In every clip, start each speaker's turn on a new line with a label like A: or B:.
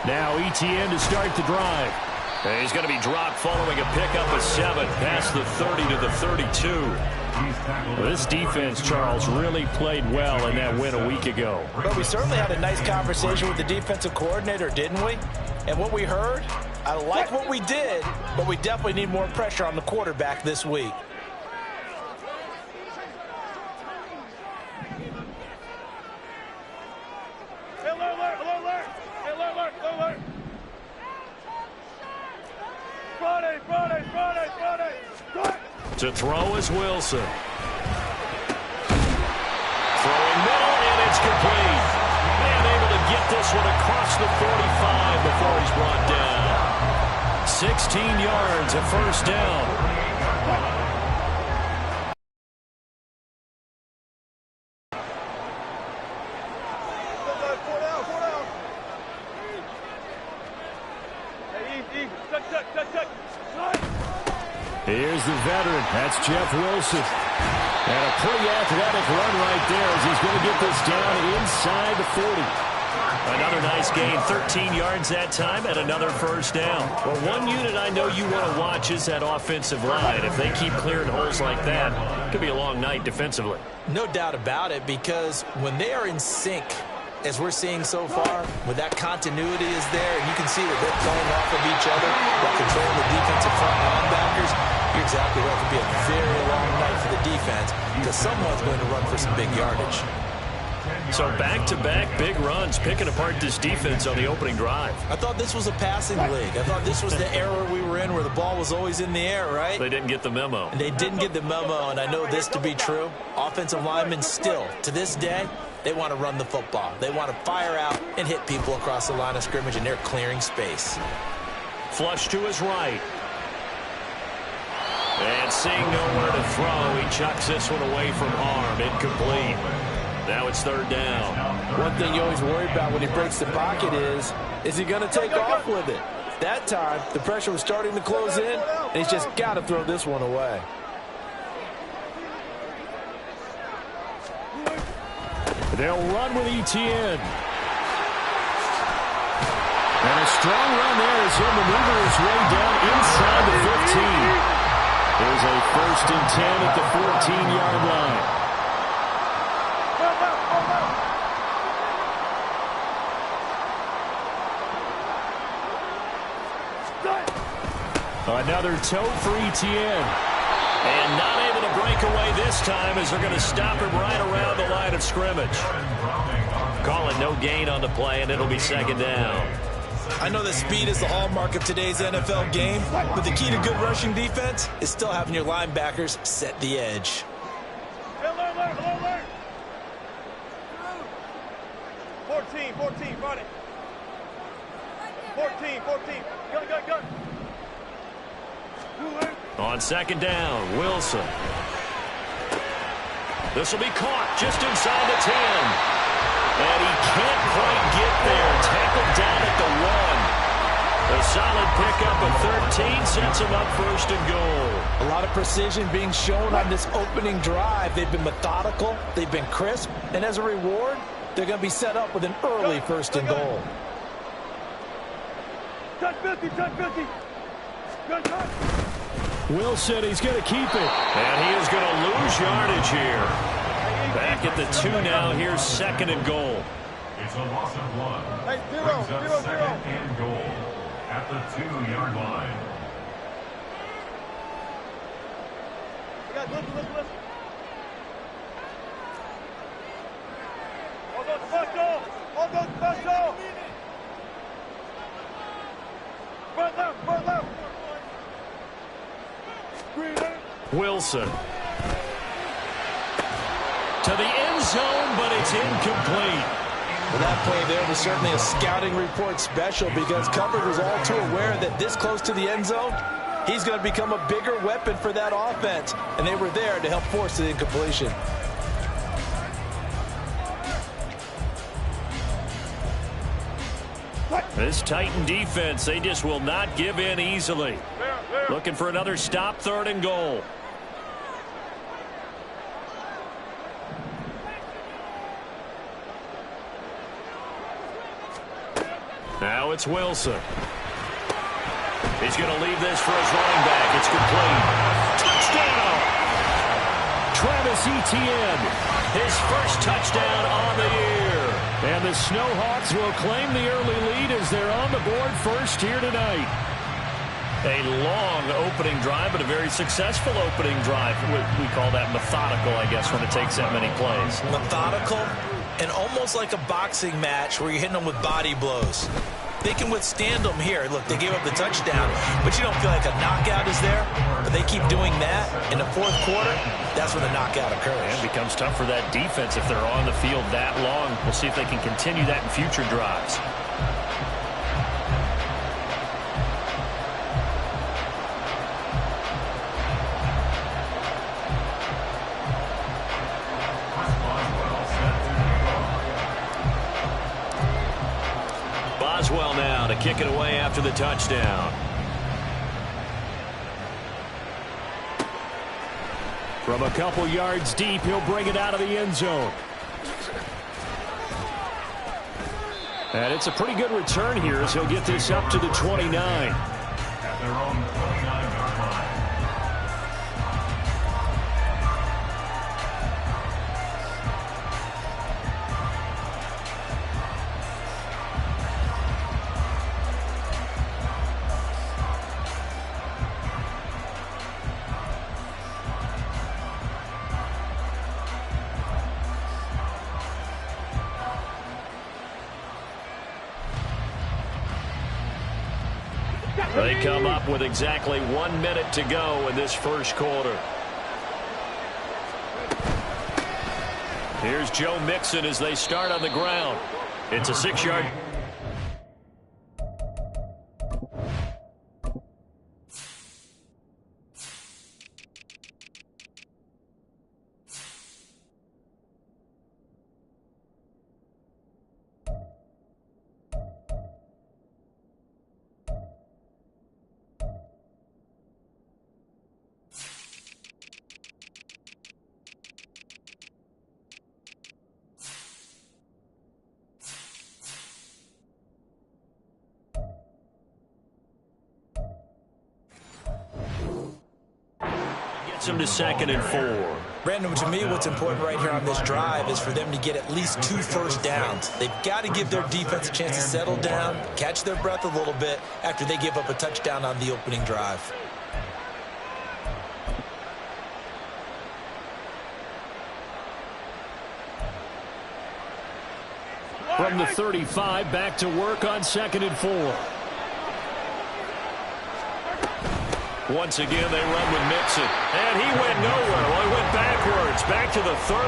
A: Now ETN to start the drive.
B: And he's going to be dropped following a pickup of 7 past the 30 to the 32.
A: Well, this defense, Charles, really played well in that win a week ago.
C: But we certainly had a nice conversation with the defensive coordinator, didn't we? And what we heard, I like what we did, but we definitely need more pressure on the quarterback this week.
B: To throw is Wilson. Throwing middle, and it's complete. And able to get this one across the 45 before he's brought down. 16 yards, a first down.
A: Here's the veteran. That's Jeff Wilson. And a pretty athletic run right there as he's going to get this down inside the 40.
B: Another nice gain, 13 yards that time, and another first down. Well, one unit I know you want to watch is that offensive line. If they keep clearing holes like that, it could be a long night defensively.
C: No doubt about it, because when they are in sync, as we're seeing so far, when that continuity is there, and you can see that they're playing off of each other while controlling the defensive front linebackers, you're exactly right. It could be a very long night for the defense because someone's going to run for some big yardage.
B: So back-to-back big runs, picking apart this defense on the opening drive.
C: I thought this was a passing league. I thought this was the era we were in where the ball was always in the air, right?
B: They didn't get the memo.
C: And they didn't get the memo, and I know this to be true. Offensive linemen still, to this day, they want to run the football. They want to fire out and hit people across the line of scrimmage, and they're clearing space.
B: Flush to his right. And seeing nowhere to throw, he chucks this one away from harm. Incomplete. Now it's third down.
C: One thing you always worry about when he breaks the pocket is he going to take off with it? That time, the pressure was starting to close in, and he's just got to throw this one away.
A: They'll run with ETN. And a strong run there as he'll maneuver his way down inside the 15. There's a 1st and 10 at the 14-yard line. Another toe for ETN.
B: And not able to break away this time as they're going to stop him right around the line of scrimmage. Call it no gain on the play, and it'll be second down.
C: I know that speed is the hallmark of today's NFL game, but the key to good rushing defense is still having your linebackers set the edge.
D: 14, run it. 14, gun.
B: On second down, Wilson. This will be caught just inside the 10. And he can't quite get there. Tackled down at the 1. A solid pickup of 13 sets him up 1st and goal.
C: A lot of precision being shown on this opening drive. They've been methodical. They've been crisp. And as a reward, they're going to be set up with an early 1st and goal.
D: Touch 50.
A: Wilson, he's going to keep it.
B: And he is going to lose yardage here. Back at the 2 now. Here's 2nd and goal.
E: It's a loss of 1.
D: Hey,
E: Brings up 2nd and goal at the 2-yard line.
D: Listen. Hold on, special. Front left.
B: Wilson. To the end zone, but it's incomplete.
C: Well, that play there was certainly a scouting report special because coverage was all too aware that this close to the end zone, he's going to become a bigger weapon for that offense. And they were there to help force the incompletion.
B: This Titan defense, they just will not give in easily. Looking for another stop, 3rd and goal. Now it's Wilson. He's going to leave this for his running back. It's complete. Touchdown!
A: Travis Etienne,
B: His first touchdown on the year.
A: and the Snowhawks will claim the early lead as they're on the board first here tonight.
B: A long opening drive, but a very successful opening drive. We call that methodical, I guess, when it takes that many plays.
C: Methodical and almost like a boxing match where you're hitting them with body blows. They can withstand them here. Look, they gave up the touchdown, but you don't feel like a knockout is there. But they keep doing that in the fourth quarter. That's when the knockout occurs.
B: And it becomes tough for that defense if they're on the field that long. We'll see if they can continue that in future drives. Boswell now to kick it away after the touchdown.
A: From a couple yards deep, he'll bring it out of the end zone. And it's a pretty good return here as he'll get this up to the 29.
E: At their own 29-yard line.
B: They come up with exactly 1 minute to go in this first quarter. Here's Joe Mixon as they start on the ground. It's a 6-yard. Him to 2nd and 4.
C: Brandon, to me, what's important right here on this drive is for them to get at least 2 first downs. They've got to give their defense a chance to settle down, catch their breath a little bit after they give up a touchdown on the opening drive.
A: From the 35, back to work on 2nd and 4.
B: Once again, they run with Mixon. And he went nowhere. Well, he went backwards. Back to the 33.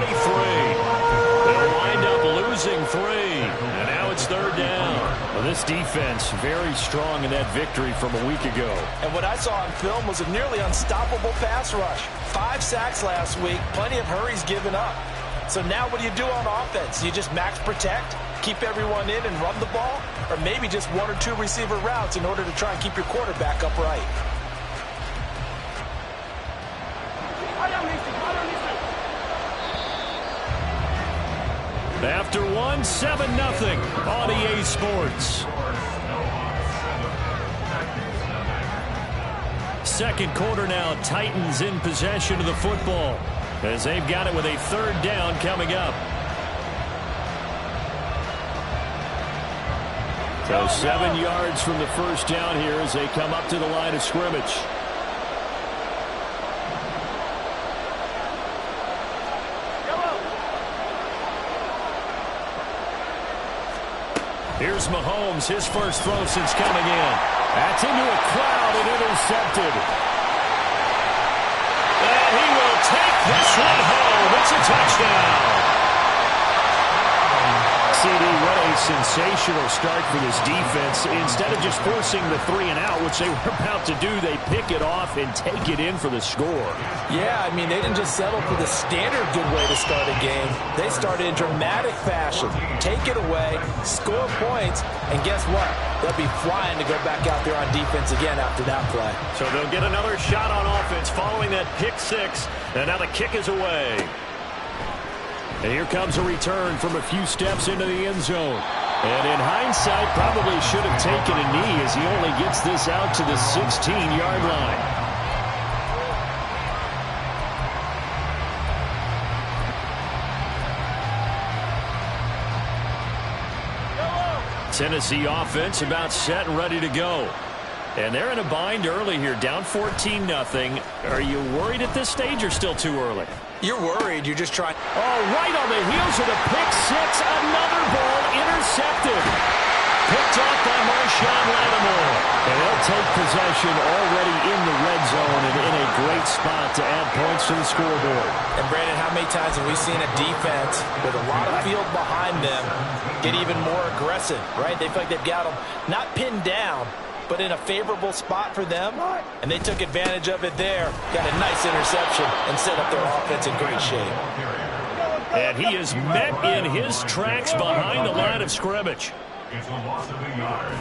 B: They'll wind up losing 3. And now it's 3rd down.
A: Well, this defense very strong in that victory from a week ago.
C: And what I saw on film was a nearly unstoppable pass rush. 5 sacks last week. Plenty of hurries given up. So now what do you do on offense? You just max protect, keep everyone in and run the ball? Or maybe just 1 or 2 receiver routes in order to try and keep your quarterback upright?
A: After 1, 7-0 on EA Sports. Second quarter now, Titans in possession of the football as they've got it with a 3rd down coming up. So 7 yards from the first down here as they come up to the line of scrimmage. Here's Mahomes, his first throw since coming in. That's into a crowd and intercepted.
B: And he will take this one home. It's a touchdown.
A: CD, what a sensational start for this defense. Instead of just forcing the 3 and out, which they were about to do, they pick it off and take it in for the score.
C: Yeah, I mean, they didn't just settle for the standard good way to start a game. They started in dramatic fashion. Take it away, score points, and guess what? They'll be flying to go back out there on defense again after that play.
B: So they'll get another shot on offense following that pick 6. And now the kick is away.
A: And here comes a return from a few steps into the end zone. And in hindsight, probably should have taken a knee as he only gets this out to the 16-yard line. Tennessee offense about set and ready to go. And they're in a bind early here, down 14-0. Are you worried at this stage or still too early?
C: You're worried. You're just trying.
A: Oh, right on the heels of the pick six. Another ball intercepted. Picked off by Marshawn Lattimore. And they'll take possession already in the red zone and in a great spot to add points to the scoreboard.
C: And, Brandon, how many times have we seen a defense with a lot of field behind them get even more aggressive, right? They feel like they've got them not pinned down, but in a favorable spot for them, and they took advantage of it there. Got a nice interception and set up their offense in great shape.
A: And he is met in his tracks behind the line of scrimmage.
E: It's a loss of a yard.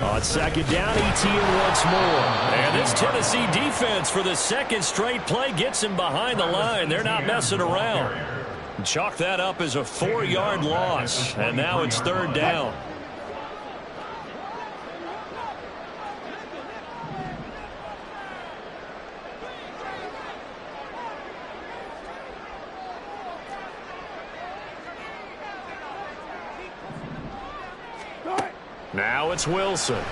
A: On second down, ETN once more. And this Tennessee defense for the second straight play gets him behind the line. They're not messing around. Chalk that up as a 4-yard loss. And now it's third down. Now it's Wilson.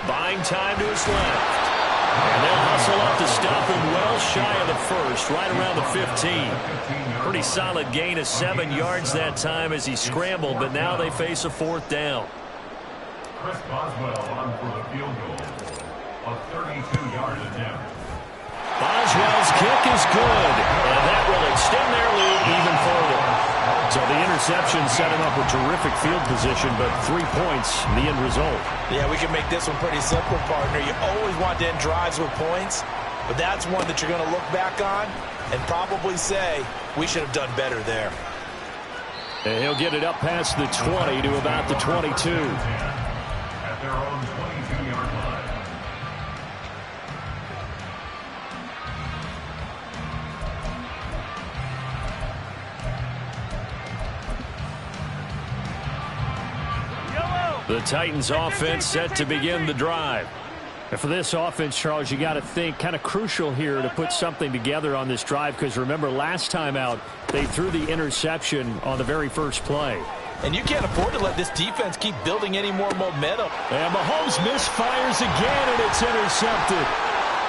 A: Buying time to his left. And they'll hustle up to stop him well shy of the first, right around the 15. Pretty solid gain of 7 yards that time as he scrambled, but now they face a fourth down.
E: Chris Boswell on for the field goal. A 32-yard attempt.
A: Boswell's kick is good, and that will extend their lead even further. So the interception set him up with terrific field position, but 3 points, the end result.
C: Yeah, we can make this one pretty simple, partner. You always want to end drives with points, but that's one that you're going to look back on and probably say, we should have done better there.
A: And he'll get it up past the 20 to about the 22.
E: At their own 22-yard line.
A: The Titans offense set to begin the drive. And for this offense, Charles, you got to think kind of crucial here to put something together on this drive, because remember last time out they threw the interception on the very first play.
C: And you can't afford to let this defense keep building any more momentum.
A: And Mahomes misfires again, and it's intercepted.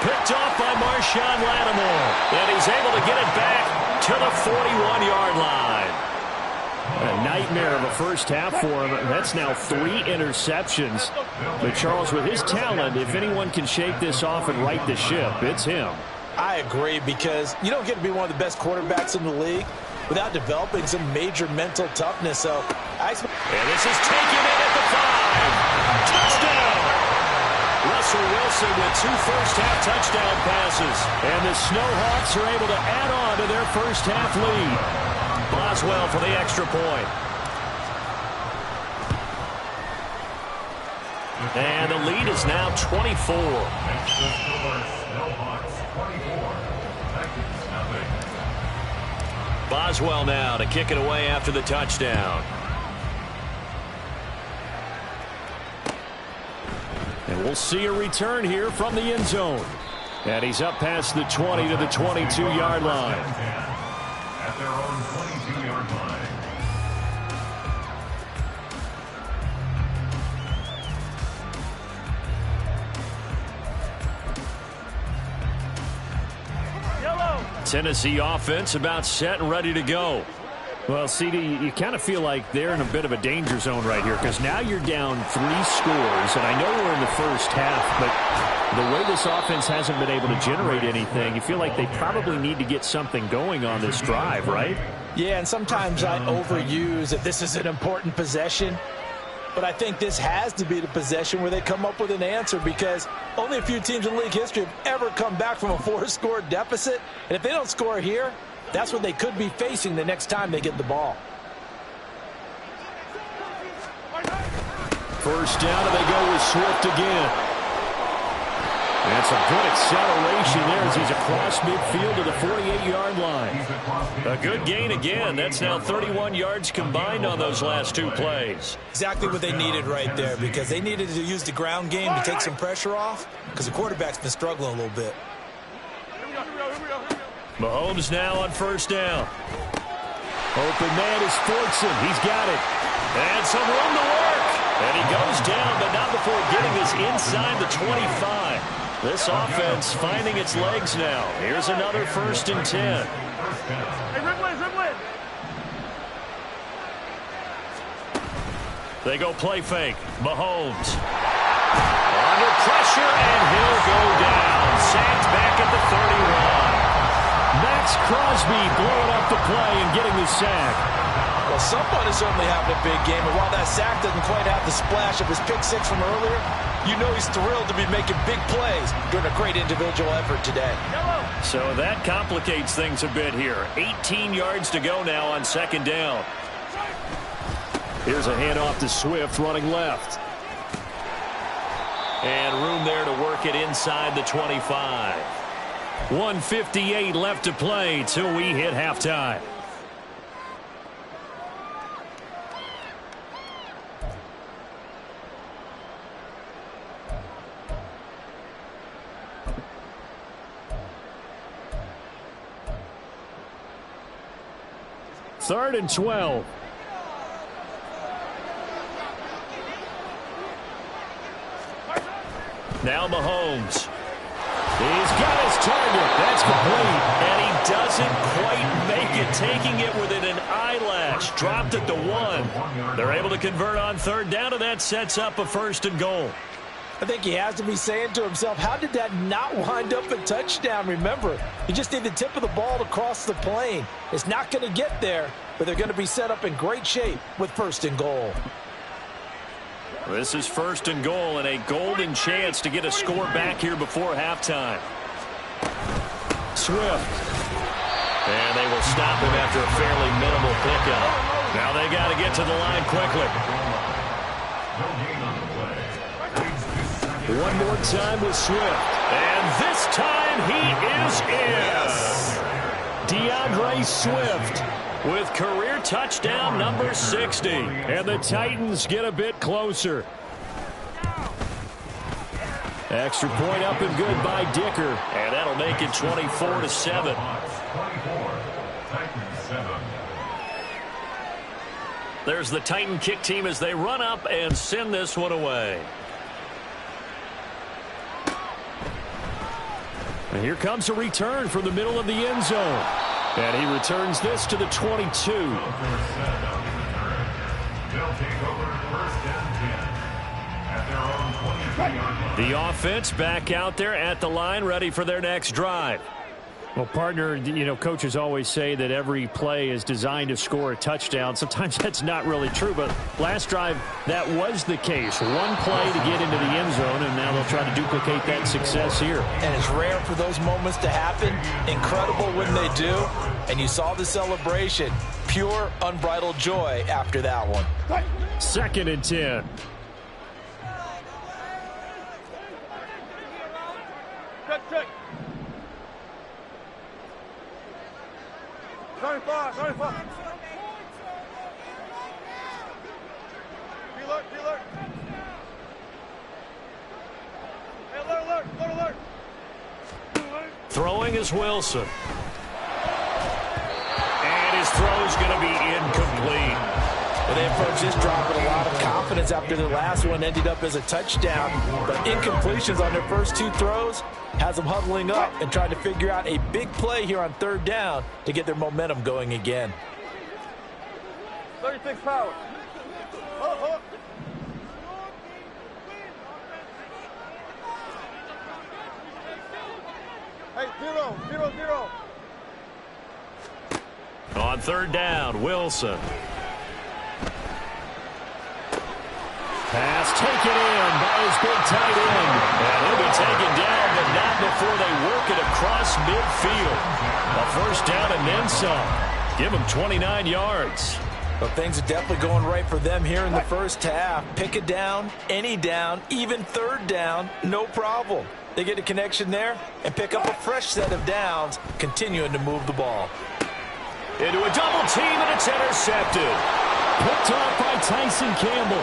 A: Picked off by Marshawn Lattimore. And he's able to get it back to the 41-yard line. A nightmare of a first half for him. That's now 3 interceptions. But Charles, with his talent, if anyone can shake this off and right the ship, it's him.
C: I agree, because you don't get to be one of the best quarterbacks in the league without developing some major mental toughness. So
A: and this is taken in at the 5. Touchdown! Russell Wilson with 2 first-half touchdown passes. And the Snowhawks are able to add on to their first-half lead. Boswell for the extra point. And the lead is now 24.
E: Extra score, Snowhawks 24. Titans nothing.
A: Boswell now to kick it away after the touchdown. And we'll see a return here from the end zone. And he's up past the 20 to the 22-yard line.
E: At their own 22-yard line.
A: Tennessee offense about set and ready to go. Well, CD, you kind of feel like they're in a bit of a danger zone right here, because now you're down 3 scores, and I know we're in the first half, but the way this offense hasn't been able to generate anything, you feel like they probably need to get something going on this drive, right?
C: Yeah, and sometimes I overuse that this is an important possession. But I think this has to be the possession where they come up with an answer, because only a few teams in league history have ever come back from a 4-score deficit. And if they don't score here, that's what they could be facing the next time they get the ball.
A: First down, and they go with Swift again. And some good acceleration there as he's across midfield to the 48-yard line. A good gain again. That's now 31 yards combined on those last two plays.
C: Exactly what they needed right there, because they needed to use the ground game to take some pressure off, because the quarterback's been struggling a little bit.
A: Mahomes now on first down. Open man is Fortson. He's got it. And some room to work. And he goes down, but not before getting us inside the 25. This offense finding its legs now. Here's another 1st and 10.
D: Hey, Ridley.
A: They go play fake. Mahomes. Under pressure, and he'll go down. Sacked back at the 31. Max Crosby blowing up the play and getting the sack.
C: Well, someone is certainly having a big game, and while that sack doesn't quite have the splash of his pick six from earlier, you know he's thrilled to be making big plays during a great individual effort today.
A: So that complicates things a bit here. 18 yards to go now on 2nd down. Here's a handoff to Swift running left. And room there to work it inside the 25. 1:58 left to play till we hit halftime. Third and 12. Now Mahomes. He's got his target. That's complete. And he doesn't quite make it, taking it within an eyelash. Dropped it to 1. They're able to convert on 3rd down, and that sets up a 1st and goal.
C: I think he has to be saying to himself, how did that not wind up a touchdown? Remember, you just need the tip of the ball to cross the plane. It's not going to get there, but they're going to be set up in great shape with 1st and goal.
A: This is 1st and goal and a golden chance to get a score back here before halftime. Swift. And they will stop him after a fairly minimal pickup. Now they got to get to the line quickly. One more time with Swift. And this time he is in. DeAndre Swift with career touchdown number 60. And the Titans get a bit closer. Extra point up and good by Dicker. And that'll make it 24-7. There's the Titan kick team as they run up and send this one away. And here comes a return from the middle of the end zone. And he returns this to the 22. The offense back out there at the line, ready for their next drive. Well, partner, you know, coaches always say that every play is designed to score a touchdown. Sometimes that's not really true, but last drive, that was the case. One play to get into the end zone, and now they'll try to duplicate that success here.
C: And it's rare for those moments to happen. Incredible when they do. And you saw the celebration. Pure, unbridled joy after that one.
A: 2nd and 10.
D: Check. 95. Alert. Hey, alert.
A: Throwing is Wilson. And his throw's going to be incomplete.
C: Well, they approached this drop with a lot of confidence after their last one ended up as a touchdown. But incompletions on their first 2 throws has them huddling up and trying to figure out a big play here on 3rd down to get their momentum going again.
D: 36 power. Hey, 0.
A: On 3rd down, Wilson. Pass taken in by his big tight end. And he'll be taken down, but not before they work it across midfield. A 1st down and then some. Give him 29 yards.
C: But things are definitely going right for them here in the first half. Pick a down, any down, even 3rd down, no problem. They get a connection there and pick up a fresh set of downs, continuing to move the ball.
A: Into a double team, and it's intercepted. Picked off by Tyson Campbell.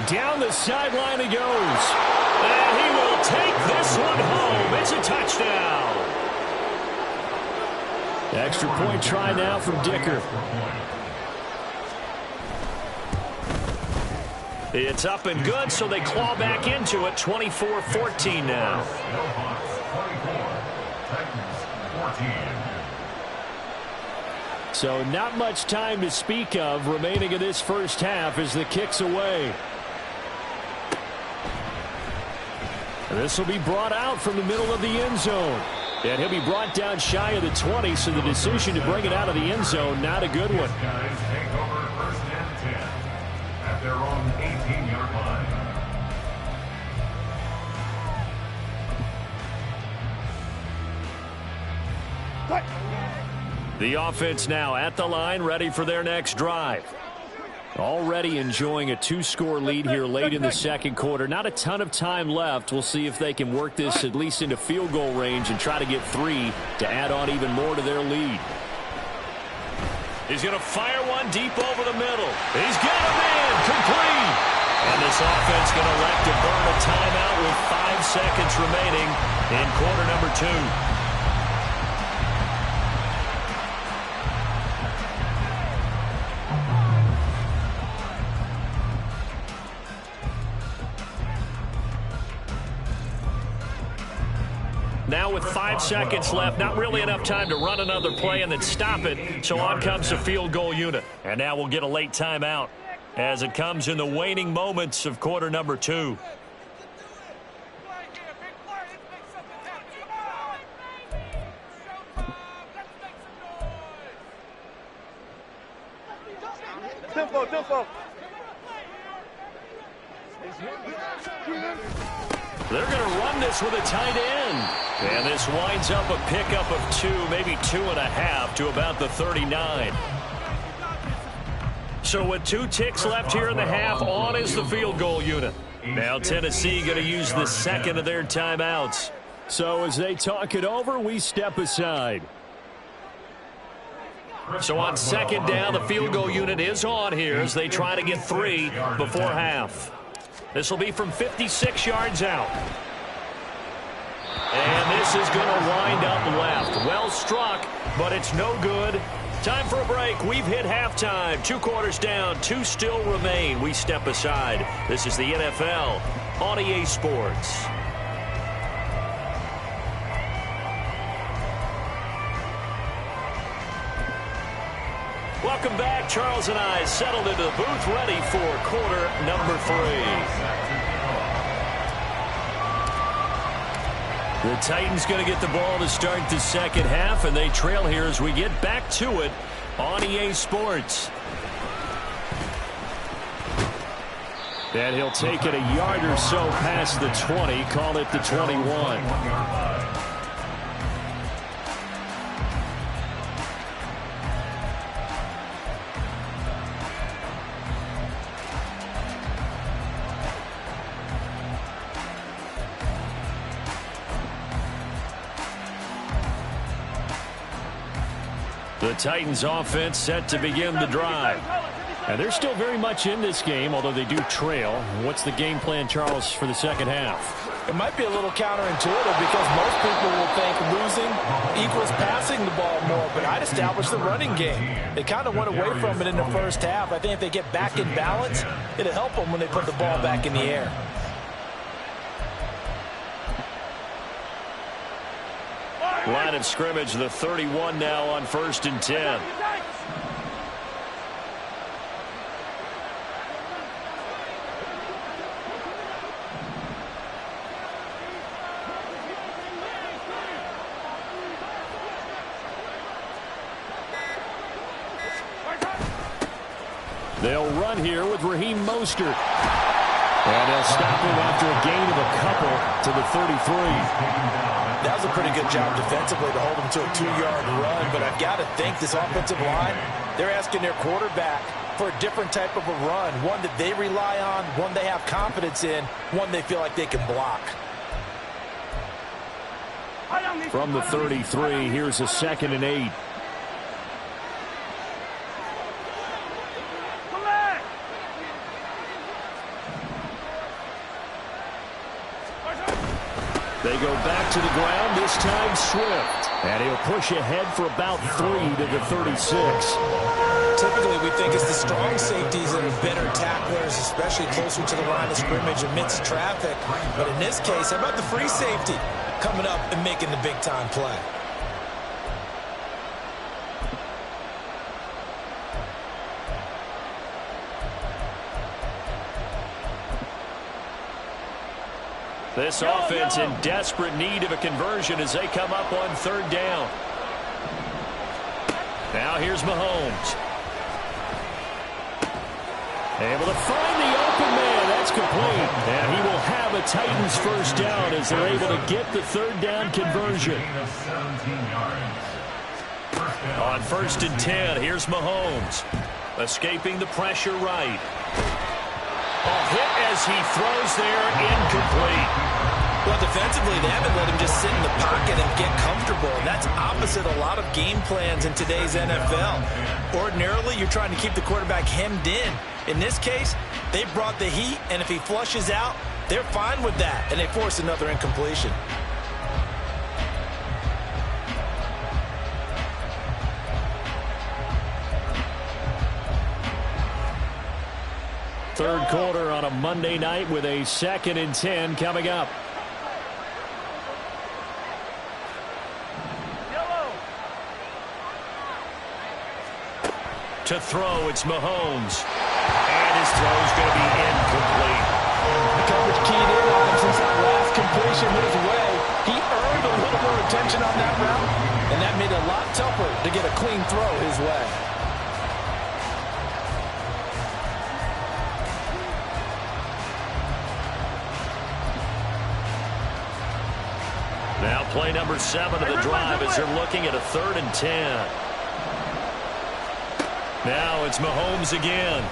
A: Down the sideline he goes. And he will take this one home. It's a touchdown. Extra point try now from Dicker. It's up and good, so they claw back into it. 24-14 now. So not much time to speak of remaining in this first half as the kick's away. This will be brought out from the middle of the end zone. And he'll be brought down shy of the 20, so the decision to bring it out of the end zone, not a good one.
E: Guys take over first and 10 at their own 18-yard line.
A: The offense now at the line, ready for their next drive. Already enjoying a 2-score lead here late in the second quarter. Not a ton of time left. We'll see if they can work this at least into field goal range and try to get 3 to add on even more to their lead. He's going to fire one deep over the middle. He's got him in, complete. And this offense going to elect to burn a timeout with 5 seconds remaining in quarter number 2. Now with 5 seconds left, not really enough time to run another play and then stop it. So on comes the field goal unit. And now we'll get a late timeout as it comes in the waning moments of quarter number 2.
D: Tempo, tempo.
A: They're going to run this with a tight end. And this winds up a pickup of 2, maybe 2.5 to about the 39. So with 2 ticks left here in the half, on is the field goal unit. Now Tennessee going to use the second of their timeouts. So as they talk it over, we step aside. So on second down, the field goal unit is on here as they try to get 3 before half. This will be from 56 yards out. And this is going to wind up left. Well struck, but it's no good. Time for a break. We've hit halftime. 2 quarters down, 2 still remain. We step aside. This is the NFL on EA Sports. Welcome back. Charles and I settled into the booth, ready for quarter number 3. The Titans going to get the ball to start the second half, and they trail here as we get back to it on EA Sports. And he'll take it a yard or so past the 20, call it the 21. The Titans offense set to begin the drive. And they're still very much in this game, although they do trail. What's the game plan, Charles, for the second half?
C: It might be a little counterintuitive because most people will think losing equals passing the ball more, but I'd establish the running game. They kind of went away from it in the first half. I think if they get back in balance, it'll help them when they put the ball back in the air.
A: Line of scrimmage, the 31 now on 1st and 10. They'll run here with Raheem Mostert. And they'll stop him after a gain of a couple to the 33.
C: That was a pretty good job defensively to hold him to a 2-yard run, but I've got to think this offensive line, they're asking their quarterback for a different type of a run, one that they rely on, one they have confidence in, one they feel like they can block.
A: From the 33, here's a 2nd and 8. They go back to the ground, this time Swift. And he'll push ahead for about 3 to the 36.
C: Typically, we think it's the strong safeties that are better tacklers, especially closer to the line of scrimmage amidst traffic. But in this case, how about the free safety coming up and making the big-time play?
A: This offense in desperate need of a conversion as they come up on 3rd down. Now here's Mahomes. Able to find the open man. That's complete. And he will have a Titans 1st down as they're able to get the 3rd down conversion. On 1st and 10, here's Mahomes. Escaping the pressure right. A hit as he throws there, incomplete.
C: Well, defensively, they haven't let him just sit in the pocket and get comfortable. And that's opposite a lot of game plans in today's NFL. Ordinarily, you're trying to keep the quarterback hemmed in. In this case, they brought the heat, and if he flushes out, they're fine with that, and they force another incompletion.
A: Third quarter on a Monday night with a 2nd and 10 coming up. To throw, it's Mahomes. And his throw's going to be incomplete.
C: The coverage keyed in on him since that last completion his way. He earned a little more attention on that route, and that made it a lot tougher to get a clean throw his way.
A: Now play number 7 of the drive as they're looking at a 3rd and 10. Now it's Mahomes again.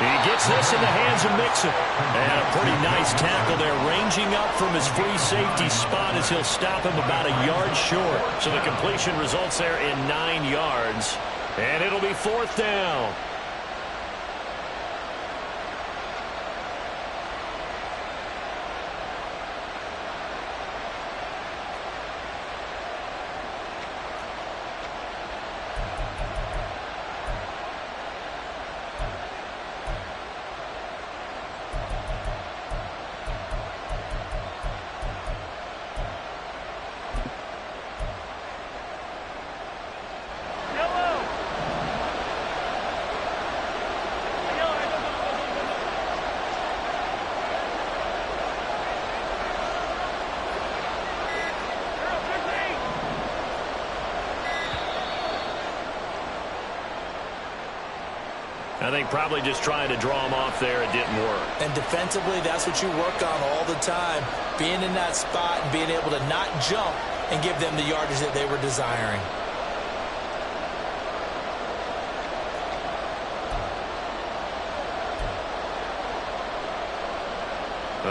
A: He gets this in the hands of Mixon. And a pretty nice tackle there, ranging up from his free safety spot as he'll stop him about a yard short. So the completion results there in 9 yards. And it'll be 4th down. I think probably just trying to draw him off there, it didn't work.
C: And defensively, that's what you work on all the time. Being in that spot and being able to not jump and give them the yardage that they were desiring.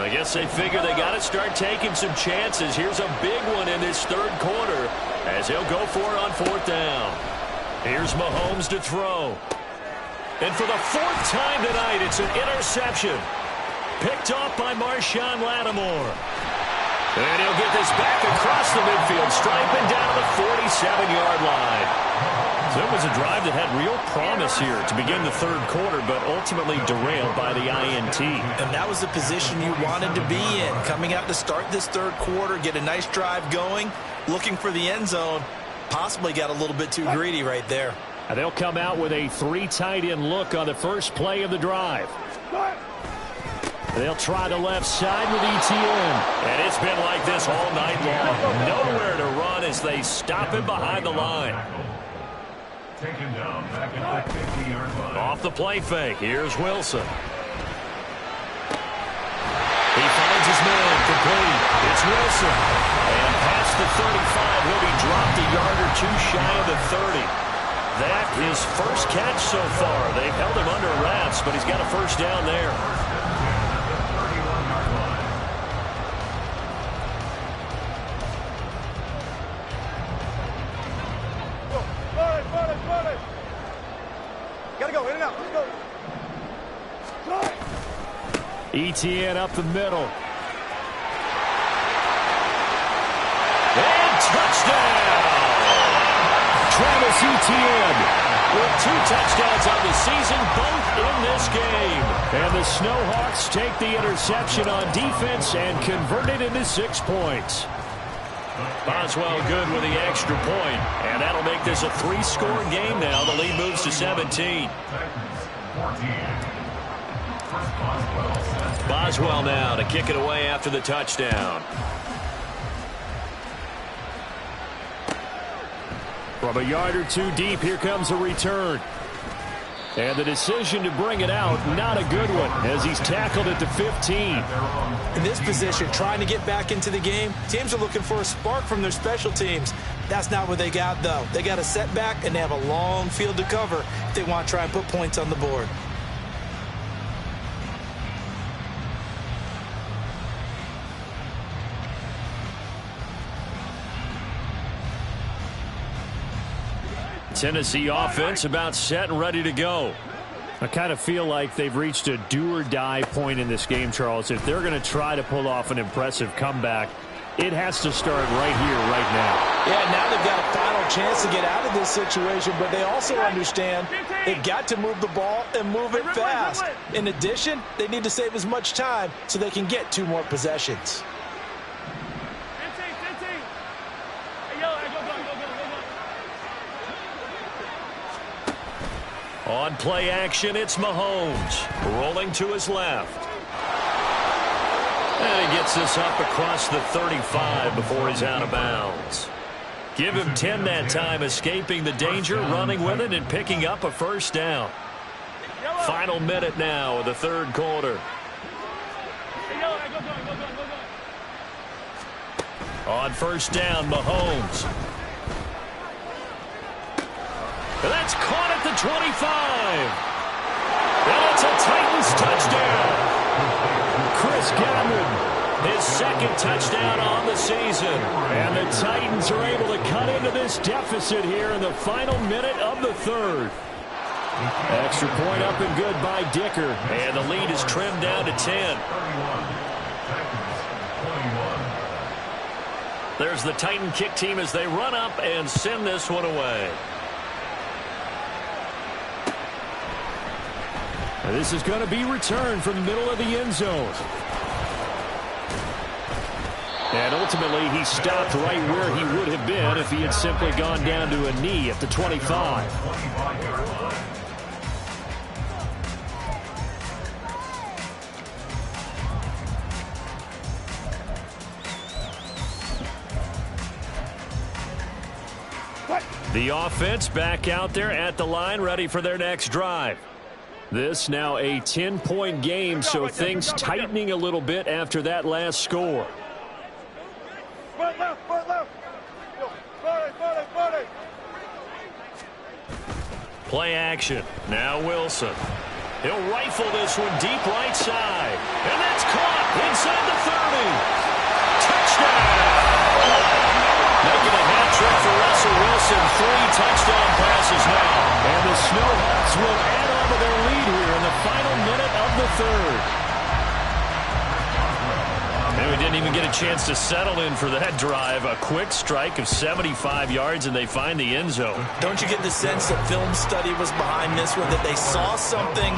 A: I guess they figure they got to start taking some chances. Here's a big one in this 3rd quarter as he'll go for it on 4th down. Here's Mahomes to throw. And for the 4th time tonight, it's an interception. Picked off by Marshawn Lattimore. And he'll get this back across the midfield, striping down to the 47-yard line. So it was a drive that had real promise here to begin the 3rd quarter, but ultimately derailed by the INT.
C: And that was the position you wanted to be in. Coming out to start this 3rd quarter, get a nice drive going, looking for the end zone. Possibly got a little bit too greedy right there.
A: And they'll come out with a 3 tight end look on the first play of the drive. They'll try the left side with ETN. And it's been like this all night long. Nowhere to run as they stop him behind the line.
E: Taken down back at the 50-yard line.
A: Off the play fake. Here's Wilson. He finds his man complete. It's Wilson. And past the 35, he'll be dropped a yard or 2 shy of the 30. That is first catch so far. They've held him under wraps, but he's got a 1st down there.
D: go, in and out. Let's go.
A: ETN up the middle. And touchdown! Travis Etienne with 2 touchdowns on the season, both in this game. And the Snowhawks take the interception on defense and convert it into 6 points. Boswell good with the extra point, and that'll make this a 3-score game now. The lead moves to 17. Boswell now to kick it away after the touchdown. From a yard or 2 deep, here comes a return. And the decision to bring it out, not a good one, as he's tackled it to 15.
C: In this position, trying to get back into the game, teams are looking for a spark from their special teams. That's not what they got, though. They got a setback, and they have a long field to cover if they want to try and put points on the board.
A: Tennessee offense about set and ready to go. I kind of feel like they've reached a do-or-die point in this game, Charles. If they're going to try to pull off an impressive comeback, it has to start right here, right now.
C: Yeah, now they've got a final chance to get out of this situation, but they also understand they've got to move the ball and move it fast. In addition, they need to save as much time so they can get 2 more possessions.
A: On play action, it's Mahomes rolling to his left. And he gets this up across the 35 before he's out of bounds. Give him 10 that time, escaping the danger, running with it, and picking up a first down. Final minute now of the 3rd quarter. On first down, Mahomes. And that's caught at the 25. And it's a Titans touchdown. Chris Godwin, his 2nd touchdown on the season. And the Titans are able to cut into this deficit here in the final minute of the 3rd. Extra point up and good by Dicker. And the lead is trimmed down to 10. There's the Titan kick team as they run up and send this one away. And this is going to be returned from the middle of the end zone. And ultimately, he stopped right where he would have been if he had simply gone down to a knee at the 25. The offense back out there at the line, ready for their next drive. This now a 10-point game, so things tightening a little bit after that last score. Play action. Now Wilson. He'll rifle this one deep right side. And that's caught inside the 30. Touchdown! Making a hat trick for Russell Wilson. 3 touchdown passes now. And the Snowhawks will add on to their lead here in the final minute of the 3rd. And we didn't even get a chance to settle in for that drive. A quick strike of 75 yards, and they find the end zone.
C: Don't you get the sense that film study was behind this one, that they saw something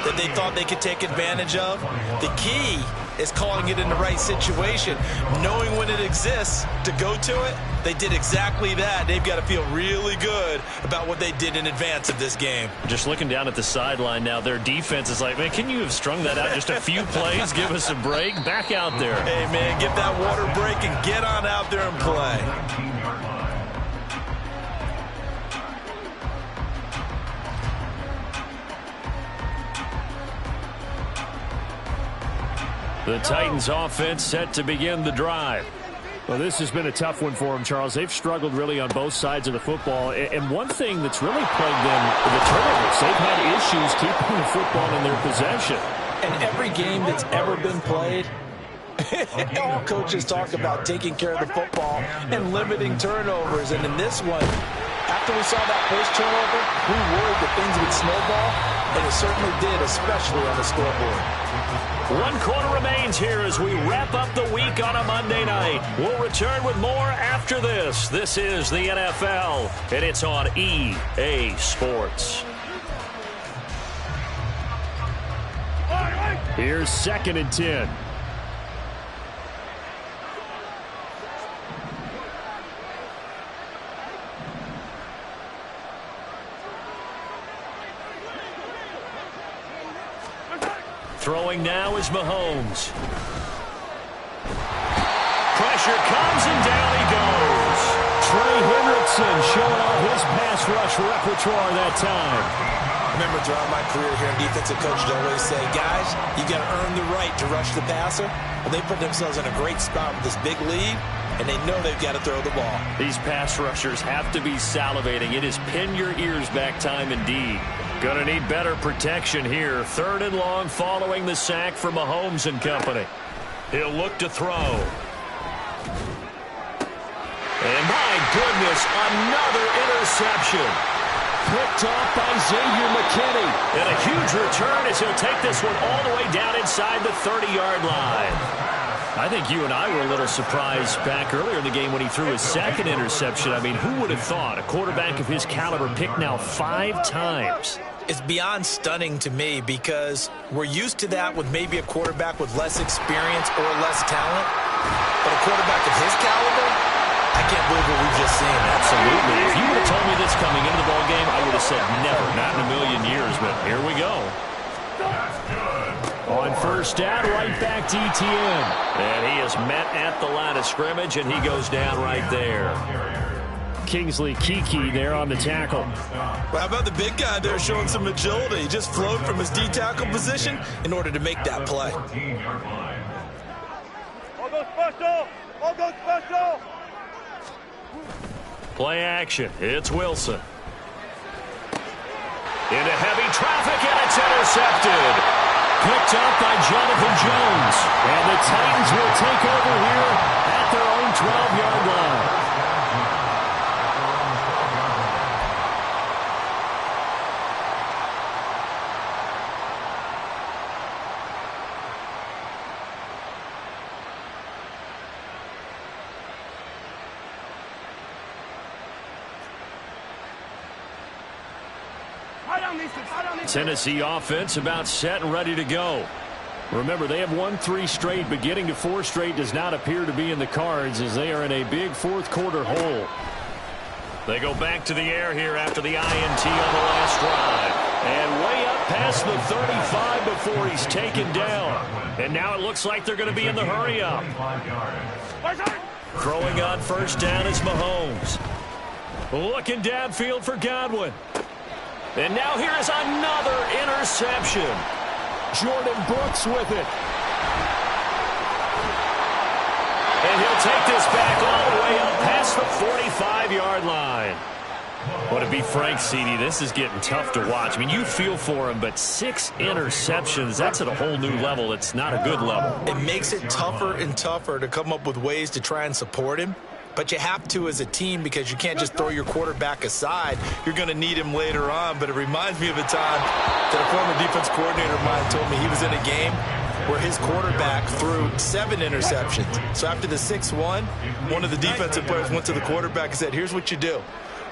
C: that they thought they could take advantage of? The key is calling it in the right situation, knowing when it exists to go to it. They did exactly that. They've got to feel really good about what they did in advance of this game.
A: Just looking down at the sideline now, their defense is like, man, can you have strung that out just a few plays? Give us a break. Back out there.
C: Hey, man, get that water break and get on out there and play.
A: The Titans offense set to begin the drive. Well, this has been a tough one for them, Charles. They've struggled really on both sides of the football. And one thing that's really plagued them, the turnovers. They've had issues keeping the football in their possession.
C: And every game that's ever been played, all coaches talk about taking care of the football and limiting turnovers. And in this one, After we saw that first turnover, we worried that things would snowball, and it certainly did, especially on the scoreboard.
A: 1 quarter remains here as we wrap up the week on a Monday night. We'll return with more after this. This is the NFL, and it's on EA Sports. Here's 2nd and 10. Throwing now is Mahomes. Pressure comes and down he goes. Trey Hendrickson showing off his pass rush repertoire that time.
C: I remember throughout my career here in defensive coach, I'd always say, guys, you got to earn the right to rush the passer. Well, they put themselves in a great spot with this big lead, and they know they've got to throw the ball.
A: These pass rushers have to be salivating. It is pin your ears back time indeed. Gonna need better protection here. 3rd and long following the sack for Mahomes and company. He'll look to throw. And my goodness, another interception. Picked off by Xavier McKinney. And a huge return as he'll take this one all the way down inside the 30-yard line. I think you and I were a little surprised back earlier in the game when he threw his 2nd interception. I mean, who would have thought a quarterback of his caliber picked now 5 times?
C: It's beyond stunning to me because we're used to that with maybe a quarterback with less experience or less talent. But a quarterback of his caliber, I can't believe what we've just seen.
A: Absolutely. If you would have told me this coming into the ballgame, I would have said never, not in a million years. But here we go. On 1st down, right back to ETN. And he is met at the line of scrimmage, and he goes down right there. Kingsley Keke there on the tackle.
C: Well, how about the big guy there showing some agility? He just flowed from his D-tackle position in order to make that play.
D: All go special! All go special!
A: Play action. It's Wilson. Into heavy traffic, and it's intercepted. Picked up by Jonathan Jones. And the Titans will take over here at their own 12-yard line. Tennessee offense about set and ready to go. Remember, they have won 3 straight, but getting to 4 straight does not appear to be in the cards as they are in a big 4th quarter hole. They go back to the air here after the INT on the last drive. And way up past the 35 before he's taken down. And now it looks like they're going to be in the hurry up. Throwing on 1st down is Mahomes. Looking downfield for Godwin. And now here is another interception. Jordan Brooks with it. And he'll take this back all the way up past the 45-yard line. Well, to be frank, CD, this is getting tough to watch. I mean, you feel for him, but 6 interceptions, that's at a whole new level. It's not a good level.
C: It makes it tougher and tougher to come up with ways to try and support him. But you have to as a team because you can't just throw your quarterback aside. You're going to need him later on. But it reminds me of a time that a former defense coordinator of mine told me he was in a game where his quarterback threw 7 interceptions. So after the 6-1, one of the defensive players went to the quarterback and said, here's what you do.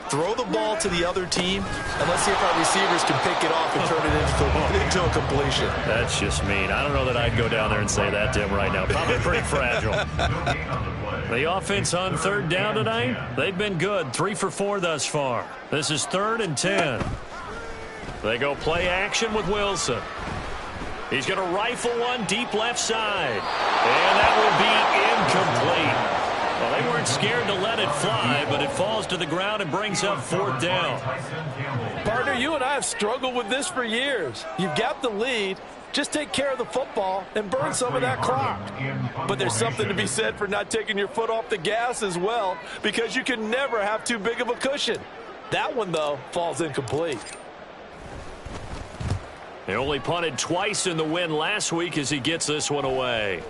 C: Throw the ball to the other team, and let's see if our receivers can pick it off and turn it into a completion.
A: That's just mean. I don't know that I'd go down there and say that to him right now. Probably pretty fragile. The offense on 3rd down tonight, they've been good. 3 for 4 thus far. This is 3rd and 10. They go play action with Wilson. He's going to rifle one deep left side. And that will be incomplete. Well, they weren't scared to let it fly, but it falls to the ground and brings up 4th down.
F: Partner, you and I have struggled with this for years. You've got the lead. Just take care of the football and burn some of that clock. But there's something to be said for not taking your foot off the gas as well, because you can never have too big of a cushion. That one, though, falls incomplete.
A: They only punted twice in the win last week as he gets this one away.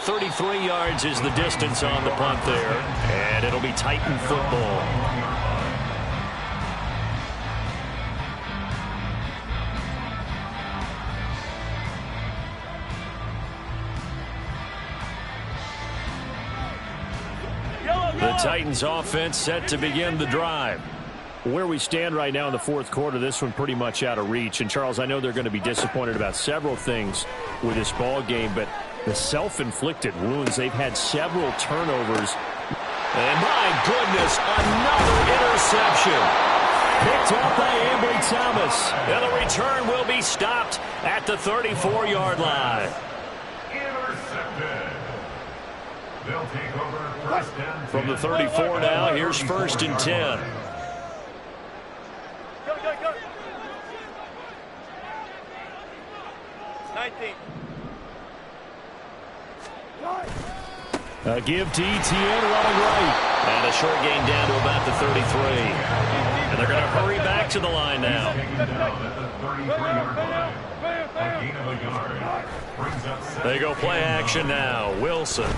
A: 33 yards is the distance on the punt there. And it'll be Titan football. The Titans offense set to begin the drive. Where we stand right now in the fourth quarter, this one pretty much out of reach. And, Charles, I know they're going to be disappointed about several things with this ball game, but the self-inflicted wounds, they've had several turnovers.
B: And, my goodness, another interception. Picked up by Ambry Thomas. And the return will be stopped at the 34-yard line.
E: Intercepted. They'll take over first and
B: From the 34 now, here's first and 10.
D: Go, go, go. 19.
B: A give to ETN running right. And a short gain down to about the 33. And they're going to hurry back to the line now.
E: taken down at the 33-yard line. A gain of a yard. Brings up second.
B: They go play action now. Wilson.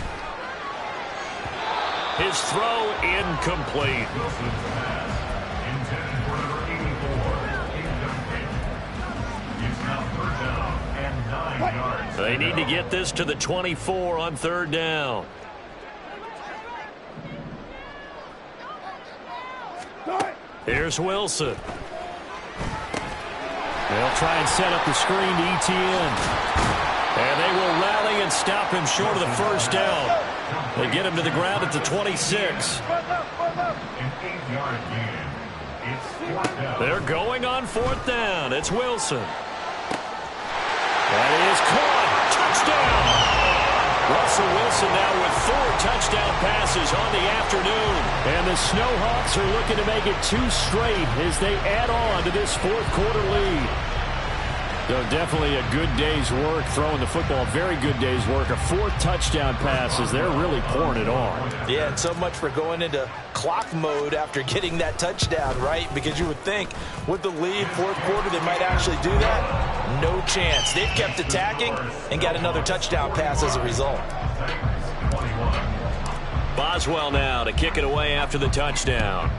B: His throw incomplete.
E: Wilson's pass intended for number 84. Incomplete. It's now third down and 9 yards.
B: They need to get this to the 24 on third down. Here's Wilson. They'll try and set up the screen to ETN. And they will rally and stop him short of the first down. They get him to the ground at the 26.
E: An 8-yard gain. It's fourth down.
B: They're going on fourth down. It's Wilson. That is caught. Touchdown. Russell Wilson now with 4 touchdown passes on the afternoon.
A: And the Snowhawks are looking to make it 2 straight as they add on to this fourth quarter lead. So definitely a good day's work throwing the football. Very good day's work. A 4th touchdown passes. They're really pouring it on.
C: Yeah, and so much for going into clock mode after getting that touchdown, right? Because you would think with the lead, fourth quarter, they might actually do that. No chance. They've kept attacking and got another touchdown pass as a result.
B: Boswell now to kick it away after the touchdown.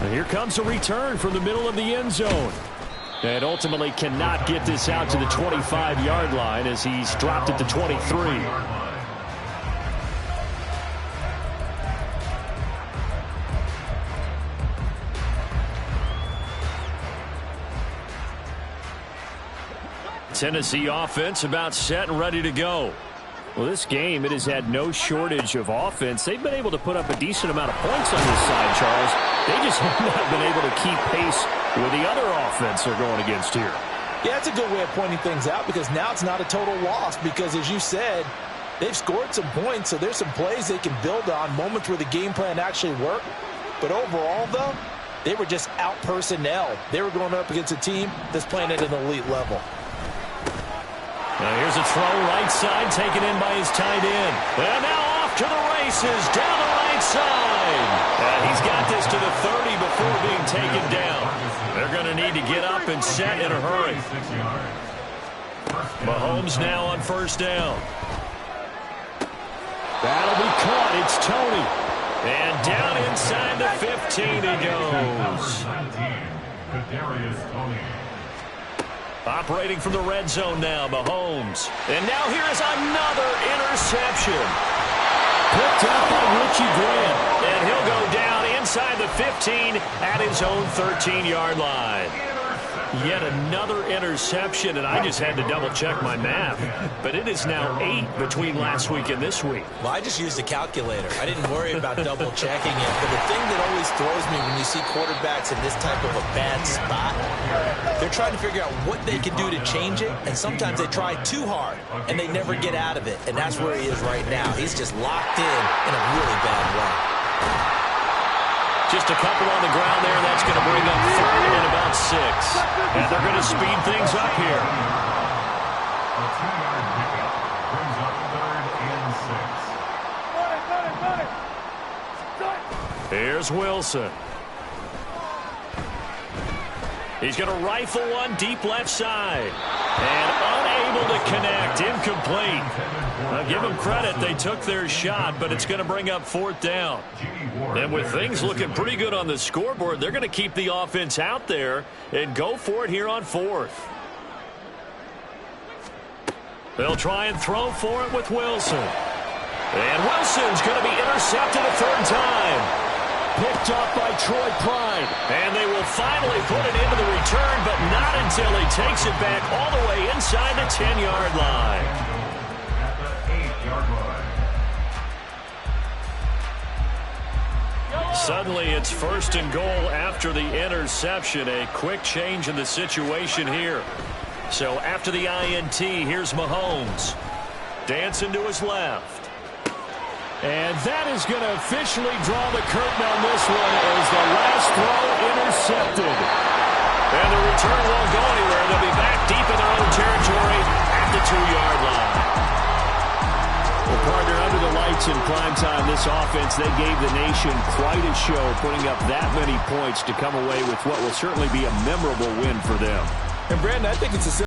A: And here comes a return from the middle of the end zone. And ultimately cannot get this out to the 25-yard line as he's dropped at the 23.
B: Tennessee offense about set and ready to go.
A: Well, this game, it has had no shortage of offense. They've been able to put up a decent amount of points on this side, Charles. They just have not been able to keep pace with the other offense they're going against here.
C: Yeah, it's a good way of pointing things out because now it's not a total loss because, as you said, they've scored some points, so there's some plays they can build on, moments where the game plan actually worked. But overall, though, they were just out personnel. They were going up against a team that's playing at an elite level.
B: Now here's a throw right side taken in by his tight end. And now off to the races down the right side. And he's got this to the 30 before being taken down. They're going to need to get up and set in a hurry. Mahomes now on first down.
A: That'll be caught. It's Tony.
B: And down inside the 15 he goes. Operating from the red zone now, Mahomes. And now here is another interception.
A: Picked up by Richie Grant.
B: And he'll go down inside the 15 at his own 13-yard line. Yet another interception, and I just had to double-check my math. But it is now 8 between last week and this week.
C: Well, I just used a calculator. I didn't worry about double-checking it. But the thing that always throws me when you see quarterbacks in this type of a bad spot, they're trying to figure out what they can do to change it, and sometimes they try too hard, and they never get out of it. And that's where he is right now. He's just locked in a really bad way.
B: Just a couple on the ground there. That's going to bring up third and about 6. And they're going to speed things up here.
E: A 2-yard pickup brings up third and 6.
B: Here's Wilson. He's going to rifle one deep left side. And unable to connect. Incomplete.
A: Give them credit. They took their shot, but it's going to bring up 4th down. And with things looking pretty good on the scoreboard, they're going to keep the offense out there and go for it here on 4th. They'll try and throw for it with Wilson. And Wilson's going to be intercepted a 3rd time. Picked off by Troy Pride. And they will finally put it into the return, but not until he takes it back all the way inside the 10-yard line.
E: At the 8-yard line.
A: Suddenly it's 1st and goal after the interception. A quick change in the situation here. So after the INT, here's Mahomes. Dancing to his left. And that is going to officially draw the curtain on this one as the last throw intercepted. And the return won't go anywhere. They'll be back deep in their own territory at the 2-yard line. Well, partner, under the lights in primetime, this offense, they gave the nation quite a show, putting up that many points to come away with what will certainly be a memorable win for them.
F: And, Brandon, I think it's a